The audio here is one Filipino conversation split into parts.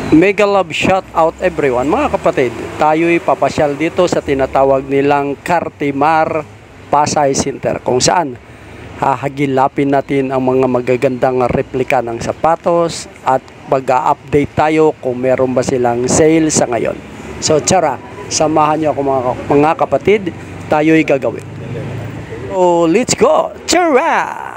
Mega love shout out everyone mga kapatid. Tayo'y papasyal dito sa tinatawag nilang Cartimar Pasay Center kung saan hahagilapin natin ang mga magagandang replika ng sapatos at mag-update tayo kung meron ba silang sale sa ngayon. So tara, samahan niyo ako mga kapatid, tayo'y gagawin. So let's go! Tara!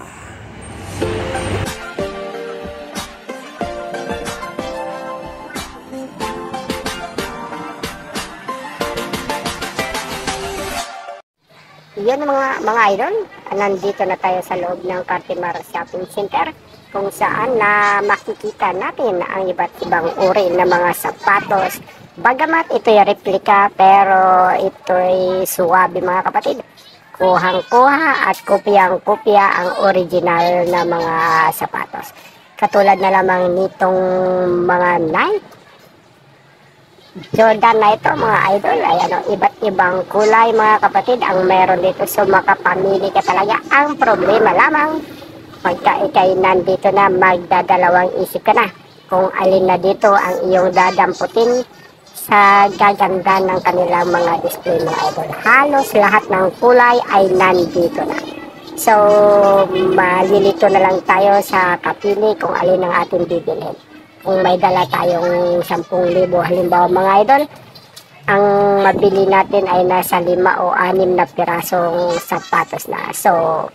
Yun mga idol, nandito na tayo sa loob ng Cartimar Shopping Center kung saan na makikita natin ang iba't ibang uri ng mga sapatos. Bagamat ito'y replika pero ito'y suwabe mga kapatid. Kuhang-kuha at kopyang-kopya ang original na mga sapatos. Katulad na lamang nitong mga Nike Jordan na ito mga idol, ay iba't ibang kulay mga kapatid ang meron dito, so makapamili ka talaga. Ang problema lamang pagka ikay nandito na, magdadalawang isip ka na kung alin na dito ang iyong dadamputin sa gaganda ng kanilang mga display mga idol. Halos lahat ng kulay ay nandito na, so malilito na lang tayo sa kapili kung alin ang ating bibilhin. Kung may dala tayong 10,000 halimbawa mga idol, ang mabili natin ay nasa 5 o 6 na pirasong sapatos na. So,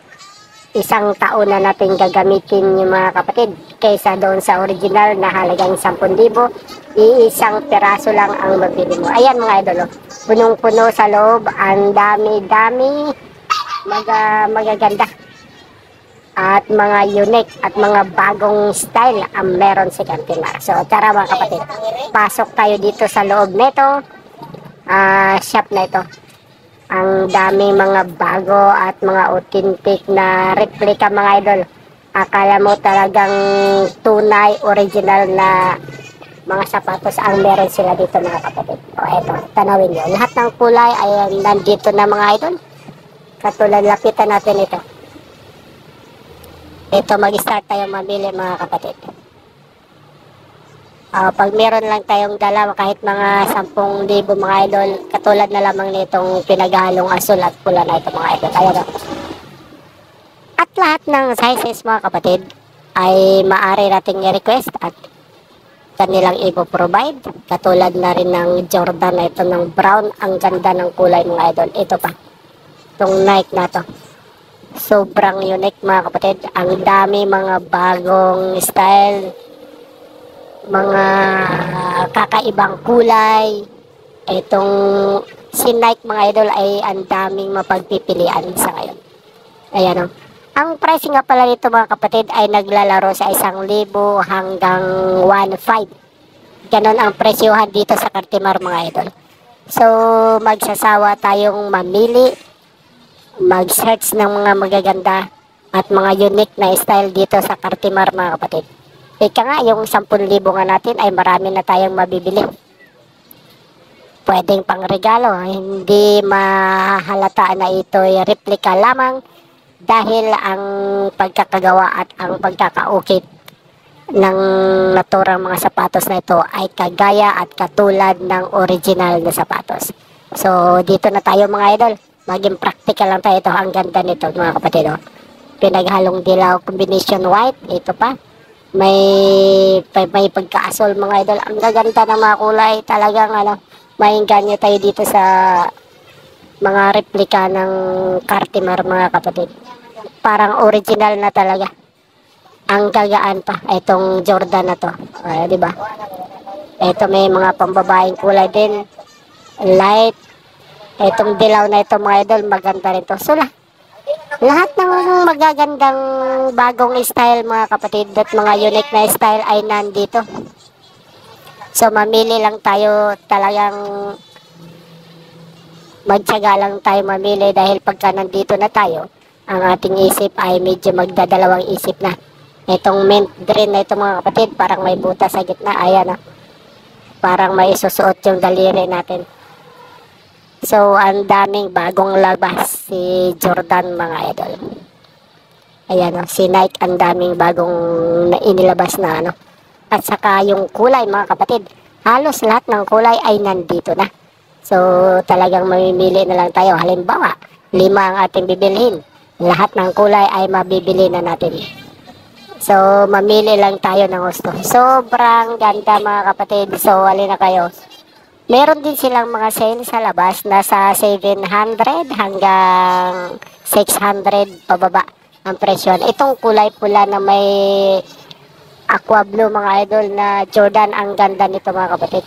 isang taon na natin gagamitin yung mga kapatid kaysa doon sa original na halagang 10,000, iisang piraso lang ang mabili mo. Ayan mga idol, punong-puno sa loob, ang dami-dami, magaganda at mga unique at mga bagong style ang meron si Cartimar. So tara mga kapatid, pasok tayo dito sa loob nito shop na ito. Ang daming mga bago at mga authentic na replika mga idol. Akala mo talagang tunay original na mga sapatos ang meron sila dito mga kapatid. O eto, tanawin nyo, lahat ng kulay ay nandito na mga idol. Katulad, lapitan natin ito. Ito, mag-start tayo mamili mga kapatid. Pag meron lang tayong dala, kahit mga 10,000 mga idol, katulad na lamang nitong pinaghalong asul at pula na ito mga idol. Ayan. At lahat ng sizes mga kapatid ay maaari nating i-request at kanilang i-provide. Katulad na rin ng Jordan na ito ng brown. Ang ganda ng kulay mga idol. Ito pa, itong Nike na to. Sobrang unique mga kapatid. Ang dami mga bagong style, mga kakaibang kulay. Itong si Nike mga idol ay ang daming mapagpipilian sa ngayon. Ayan o. Ang pricing nga pala nito mga kapatid ay naglalaro sa 1,000 hanggang 1,500. Ganon ang presyohan dito sa Cartimar mga idol. So magsasawa tayong mamili, mag-search ng mga magaganda at mga unique na style dito sa Cartimar mga kapatid. Ika nga, yung 10,000 nga natin ay marami na tayong mabibili. Pwedeng pang regalo, hindi mahalata na ito'y replika lamang dahil ang pagkakagawa at ang pagkakaukit ng naturang mga sapatos na ito ay kagaya at katulad ng original na sapatos. So dito na tayo mga idol, maging practical lang tayo. Ito, ang ganda nito mga kapatid. Pinaghalong dilaw combination white. Ito pa, may pagkaasol mga idol. Ang gaganda ng mga kulay. Talagang maingganyo tayo dito sa mga replika ng Cartimar mga kapatid. Parang original na talaga. Ang gagaan pa. Itong Jordan na to, diba? Ito may mga pambabaeng kulay din, light. Itong dilaw na ito mga idol, maganda rin to. So lahat ng magagandang bagong style mga kapatid at mga unique na style ay nandito. So mamili lang tayo, talagang magtiyaga lang tayo mamili dahil pagka nandito na tayo, ang ating isip ay medyo magdadalawang isip na. Itong mint green na ito mga kapatid, parang may butas sa gitna. Ayan parang may isusuot yung daliri natin. So, ang daming bagong labas si Jordan mga idol. Ayan si Nike, ang daming bagong inilabas na At saka yung kulay mga kapatid, halos lahat ng kulay ay nandito na. So talagang mamimili na lang tayo. Halimbawa, 5 ang ating bibilhin. Lahat ng kulay ay mabibili na natin. So mamili lang tayo ng gusto. Sobrang ganda mga kapatid. So alin na kayo. Meron din silang mga sale sa labas. Nasa 700 hanggang 600 pababa ang presyo. Itong kulay pula na may aqua blue mga idol na Jordan, ang ganda nito mga kapatid.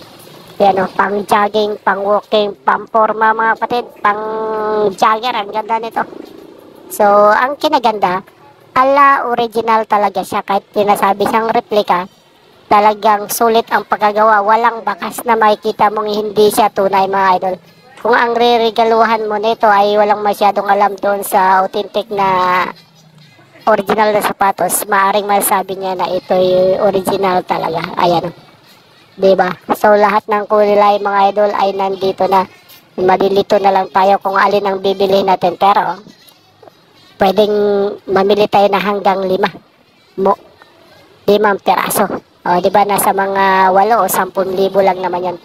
Yan o, pang jogging, pang walking, pang forma mga kapatid, pang jogger, ang ganda nito. So ang kinaganda, ala original talaga siya, kahit tinasabi siyang replika, talagang sulit ang pagkagawa. Walang bakas na makikita mong hindi siya tunay mga idol. Kung ang re-regaluhan mo nito ay walang masyadong alam doon sa authentic na original na sapatos, maaring masabi niya na ito yung original talaga. Ayan, diba? So lahat ng kulay mga idol ay nandito na. Malilito na lang tayo kung alin ang bibili natin, pero pwedeng mamili tayo na hanggang 5 peraso. O diba, nasa mga 8 o 10,000 lang naman yan.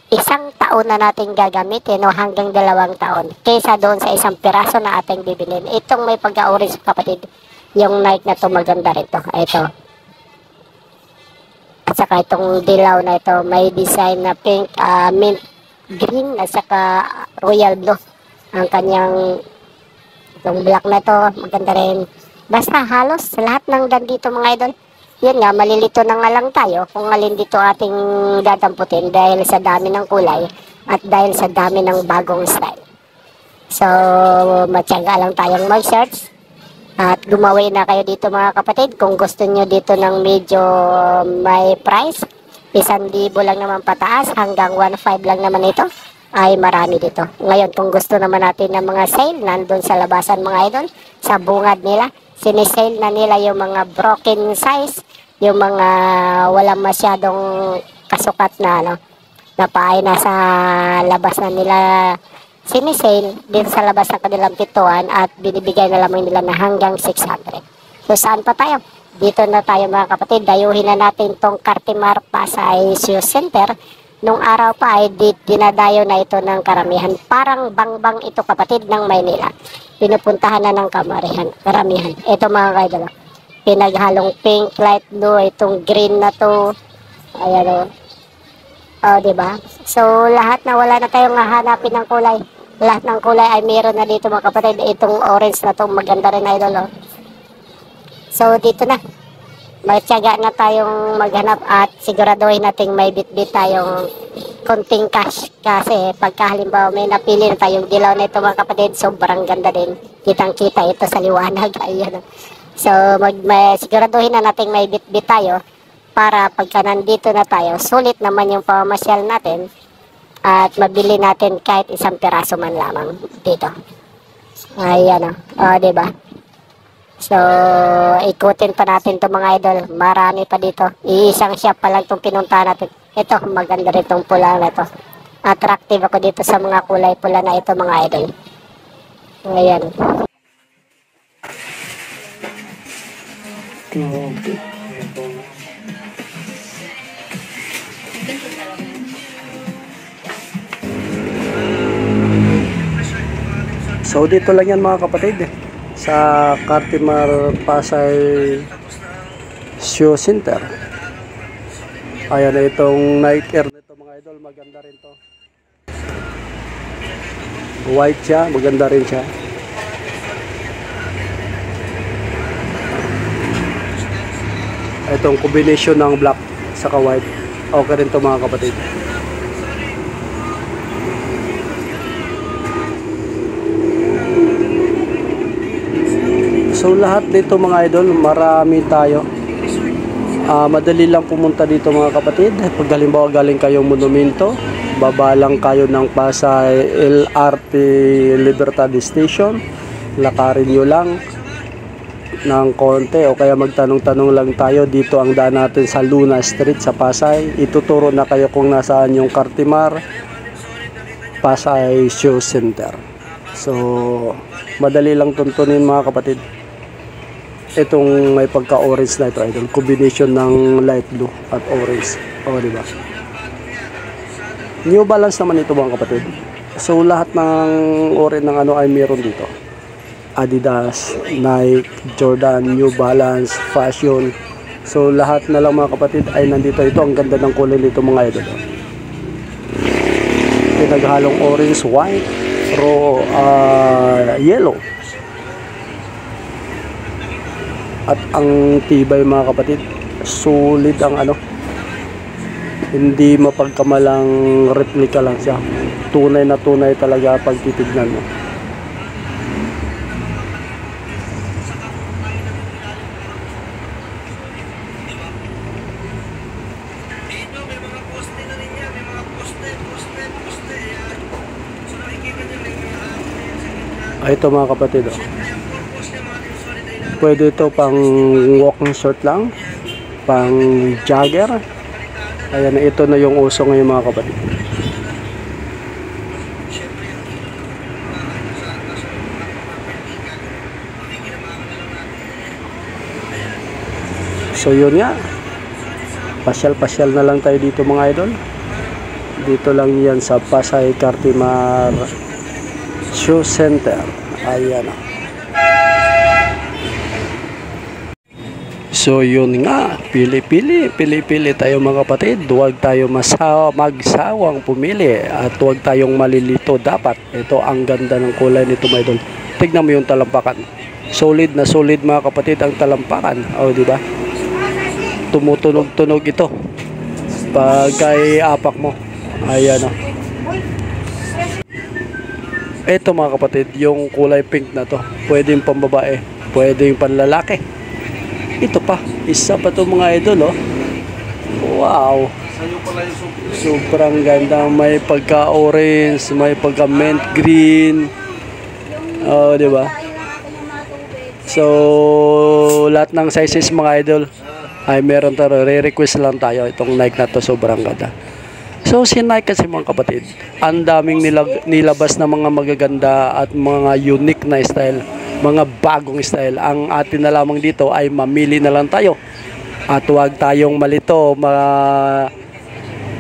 Isang taon na natin gagamitin o hanggang 2 taon kaysa doon sa 1 piraso na ating bibilin. Itong may pagka-orange kapatid, yung Nike na to maganda rito. Ito. At saka itong dilaw na ito, may design na pink, mint green, at saka royal blue. Ang kanyang, itong black na ito, maganda rin. Basta halos lahat ng dito mga idol. Yun nga, malilito na nga lang tayo kung alin dito ating dadamputin dahil sa dami ng kulay at dahil sa dami ng bagong style. So, matyaga lang tayong mag-search at gumawa na kayo dito mga kapatid. Kung gusto nyo dito ng medyo may price, 1,000 lang naman pataas hanggang 1,500 lang naman ito, ay marami dito. Ngayon, kung gusto naman natin ng mga sale, nandun sa labasan mga idol, sa bungad nila, sinisale na nila yung mga broken size, yung mga walang masyadong kasukat na na paay na sa labas na nila sinisale dito sa labas ng kanilang pituan at binibigay na lamang nila na hanggang 600. So saan pa tayo? Dito na tayo mga kapatid, dayuhin na natin tong Cartimar Pasay Shoe Center. Nung araw pa ay dinadayo na ito ng karamihan. Parang bangbang ito kapatid ng Maynila. Pinupuntahan na ng karamihan. Ito mga kaidol, pinaghalong pink, light blue, itong green na to. Ayan o, diba? So lahat na wala na tayong hahanapin ng kulay. Lahat ng kulay ay meron na dito mga kapatid. Itong orange na to, maganda rin idol o. So dito na, magtiyaga na tayong maghanap at siguraduhin nating may bitbit tayong konting cash, kasi pagka halimbawa may napili na tayong dilaw na ito mga kapatid, sobrang ganda din, kitang kita ito sa liwanag. Ayan. So siguraduhin na nating may bitbit tayo para pagka nandito na tayo, sulit naman yung pamamasyal natin at mabili natin kahit 1 piraso man lamang dito. Ayan o, diba? So, ikutin pa natin to mga idol. Marami pa dito. Iisang shop pa lang itong pinuntahan natin. Ito, maganda rin itong pula na ito. Attractive ako dito sa mga kulay pula na ito mga idol. Ayan. So, dito lang yan mga kapatid. Sa Cartimar Pasay Shoe Center. Ayan na itong Nike Air nito mga idol, maganda rin to. White siya, maganda rin siya. Itong combination ng black saka white, okay rin to mga kapatid. So lahat dito mga idol, marami tayo. Madali lang pumunta dito mga kapatid. Pag halimbawa galing kayong monumento, baba lang kayo ng Pasay LRT Libertad Station, lakarin nyo lang ng konti o kaya magtanong-tanong lang tayo. Dito ang daan natin sa Luna Street sa Pasay. Ituturo na kayo kung nasaan yung Cartimar Pasay Shoe Center. So madali lang tuntunin mga kapatid. itong may pagka-orange na ito, idol. Combination ng light blue at orange. O, di ba? New Balance naman ito mga kapatid. So lahat ng ori ng ano ay meron dito. Adidas, Nike, Jordan, New Balance, Fashion. So lahat na lang mga kapatid ay nandito. Ito ang ganda ng kulay nito mga idol. Pinaghalong orange, white, yellow. At ang tibay mga kapatid, solid ang ano. Hindi mapagkamalang replika lang siya. Tunay na tunay talaga pag titignan mo. Ito mga kapatid, oh. Pwede ito pang walking short lang, pang jogger. Ayan, ito na yung uso ngayon mga kapatid. So yun nga, pasyal-pasyal na lang tayo dito mga idol. Dito lang yan sa Pasay Cartimar Shoe Center. Ayan. So yun nga, pili-pili tayo mga kapatid. Huwag tayo magsawang pumili at huwag tayong malilito dapat. Ito ang ganda ng kulay nito mga idol. Tignan mo yung talampakan. Solid na solid mga kapatid ang talampakan. O di ba? Tumutunog-tunog ito pag kay apak mo. Ayan o. Ito mga kapatid, yung kulay pink na to, pwedeng pambabae, pwedeng panlalaki. Ito pa, isa pa to mga idol, oh. Wow. Sobrang ganda, may pagka-orange, may pagka-mint green. Oh, di ba? So, lahat ng sizes mga idol ay meron tayo, re-request lang tayo itong Nike na to, sobrang ganda. So si Nike kasi mga kapatid, ang daming nilabas na mga magaganda at mga unique na style, mga bagong style. Ang atin na lamang dito ay mamili na lang tayo. At huwag tayong malito,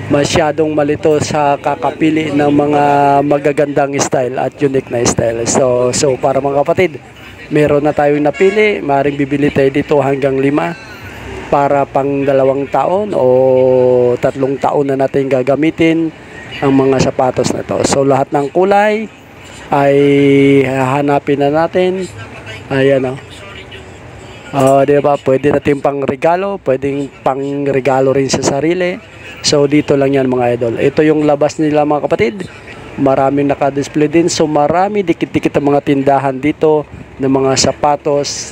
masyadong malito sa kakapili ng mga magagandang style at unique na style. So para mga kapatid, meron na tayong napili, maaaring bibili tayo dito hanggang 5. Para pang 2 taon o 3 taon na natin gagamitin ang mga sapatos na ito. So lahat ng kulay ay hahanapin na natin. Ayan o. Diba? Pwede natin pang regalo, pwedeng pang regalo rin sa sarili. So dito lang yan mga idol. Ito yung labas nila mga kapatid. Maraming naka-display din. So marami dikit-dikit ang mga tindahan dito ng mga sapatos